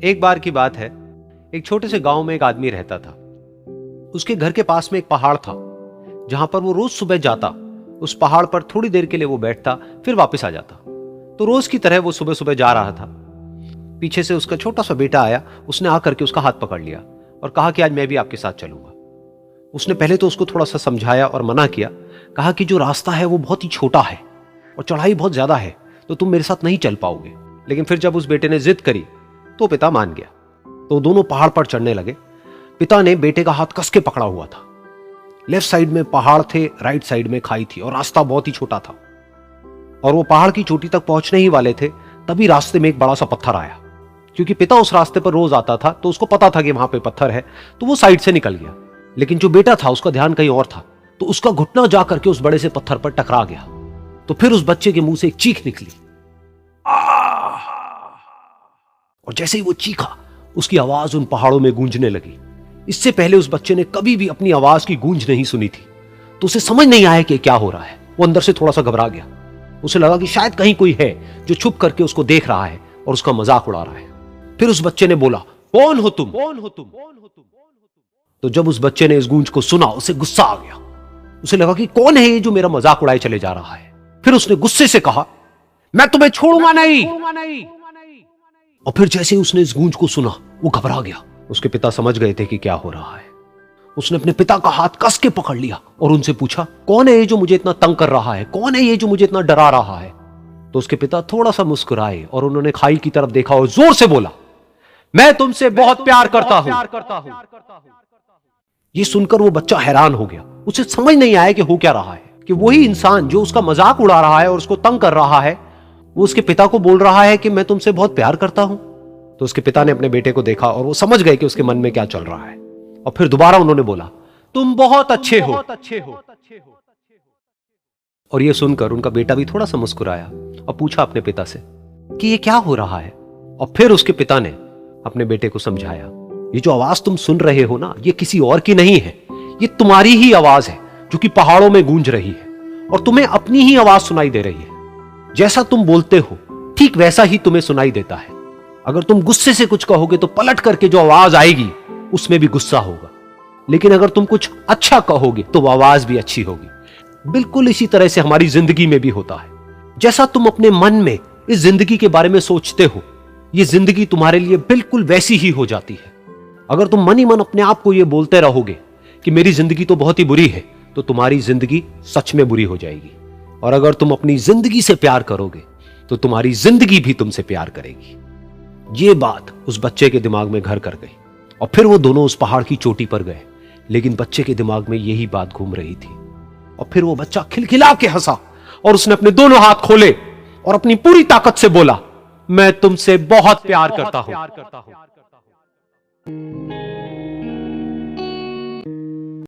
एक बार की बात है, एक छोटे से गांव में एक आदमी रहता था। उसके घर के पास में एक पहाड़ था जहां पर वो रोज सुबह जाता। उस पहाड़ पर थोड़ी देर के लिए वो बैठता, फिर वापस आ जाता। तो रोज की तरह वो सुबह सुबह जा रहा था। पीछे से उसका छोटा सा बेटा आया। उसने आकर के उसका हाथ पकड़ लिया और कहा कि आज मैं भी आपके साथ चलूंगा। उसने पहले तो उसको थोड़ा सा समझाया और मना किया। कहा कि जो रास्ता है वो बहुत ही छोटा है और चढ़ाई बहुत ज्यादा है, तो तुम मेरे साथ नहीं चल पाओगे। लेकिन फिर जब उस बेटे ने जिद करी तो पिता मान गया। तो दोनों पहाड़ पर चढ़ने लगे। पिता ने बेटे का हाथ कस के पकड़ा हुआ था। लेफ्ट साइड में पहाड़ थे, राइट साइड में खाई थी और रास्ता बहुत ही छोटा था। और वो पहाड़ की चोटी तक पहुंचने ही वाले थे, तभी रास्ते में एक बड़ा सा पत्थर आया। क्योंकि पिता उस रास्ते पर रोज आता था तो उसको पता था कि वहां पे पत्थर है, तो वो साइड से निकल गया। लेकिन जो बेटा था उसका ध्यान कहीं और था, तो उसका घुटना जाकर के उस बड़े से पत्थर पर टकरा गया। तो फिर उस बच्चे के मुंह से एक चीख निकली। और जैसे ही वो चीखा, उसकी आवाज उन पहाड़ों में गूंजने लगी। इससे पहले उस बच्चे ने कभी भी अपनी आवाज की गूंज नहीं सुनी थी, तो उसे समझ नहीं आया कि क्या हो रहा है। वो अंदर से थोड़ा सा घबरा गया। उसे लगा कि शायद कहीं कोई है जो छुप करके उसको देख रहा है और उसका मजाक उड़ा रहा है। फिर उस बच्चे ने बोला, कौन हो तुम? कौन हो तुम? तो जब उस बच्चे ने इस गूंज को सुना, उसे गुस्सा आ गया। उसे लगा कि कौन है ये जो मेरा मजाक उड़ाए चले जा रहा है। फिर उसने गुस्से से कहा, मैं तुम्हें छोड़ूंगा नहीं। और फिर जैसे ही उसने इस गूंज को सुना, वो घबरा गया। उसके पिता समझ गए थे कि क्या हो रहा है। उसने अपने पिता का हाथ कस के पकड़ लिया और उनसे पूछा, कौन है ये जो मुझे इतना तंग कर रहा है? कौन है ये जो मुझे इतना डरा रहा है? तो उसके पिता थोड़ा सा मुस्कुराए और उन्होंने खाई की तरफ देखा और जोर से बोला, मैं तुमसे बहुत प्यार करता हूं। ये सुनकर वो बच्चा हैरान हो गया। उसे समझ नहीं आया कि हो क्या रहा है, कि वही इंसान जो उसका मजाक उड़ा रहा है और उसको तंग कर रहा है, वो उसके पिता को बोल रहा है कि मैं तुमसे बहुत प्यार करता हूं। तो उसके पिता ने अपने बेटे को देखा और वो समझ गए कि उसके मन में क्या चल रहा है। और फिर दोबारा उन्होंने बोला, तुम बहुत अच्छे हो। और ये सुनकर उनका बेटा भी थोड़ा सा मुस्कुराया और पूछा अपने पिता से कि ये क्या हो रहा है। और फिर उसके पिता ने अपने बेटे को समझाया, ये जो आवाज तुम सुन रहे हो ना, ये किसी और की नहीं है, ये तुम्हारी ही आवाज है जो कि पहाड़ों में गूंज रही है और तुम्हें अपनी ही आवाज सुनाई दे रही है। जैसा तुम बोलते हो ठीक वैसा ही तुम्हें सुनाई देता है। अगर तुम गुस्से से कुछ कहोगे तो पलट करके जो आवाज आएगी उसमें भी गुस्सा होगा, लेकिन अगर तुम कुछ अच्छा कहोगे तो वो आवाज भी अच्छी होगी। बिल्कुल इसी तरह से हमारी जिंदगी में भी होता है। जैसा तुम अपने मन में इस जिंदगी के बारे में सोचते हो, ये जिंदगी तुम्हारे लिए बिल्कुल वैसी ही हो जाती है। अगर तुम मन ही मन अपने आप को ये बोलते रहोगे कि मेरी जिंदगी तो बहुत ही बुरी है, तो तुम्हारी जिंदगी सच में बुरी हो जाएगी। और अगर तुम अपनी जिंदगी से प्यार करोगे तो तुम्हारी जिंदगी भी तुमसे प्यार करेगी। ये बात उस बच्चे के दिमाग में घर कर गई और फिर वो दोनों उस पहाड़ की चोटी पर गए। लेकिन बच्चे के दिमाग में यही बात घूम रही थी। और फिर वो बच्चा खिलखिला के हंसा और उसने अपने दोनों हाथ खोले और अपनी पूरी ताकत से बोला, मैं तुमसे बहुत प्यार करता हूं।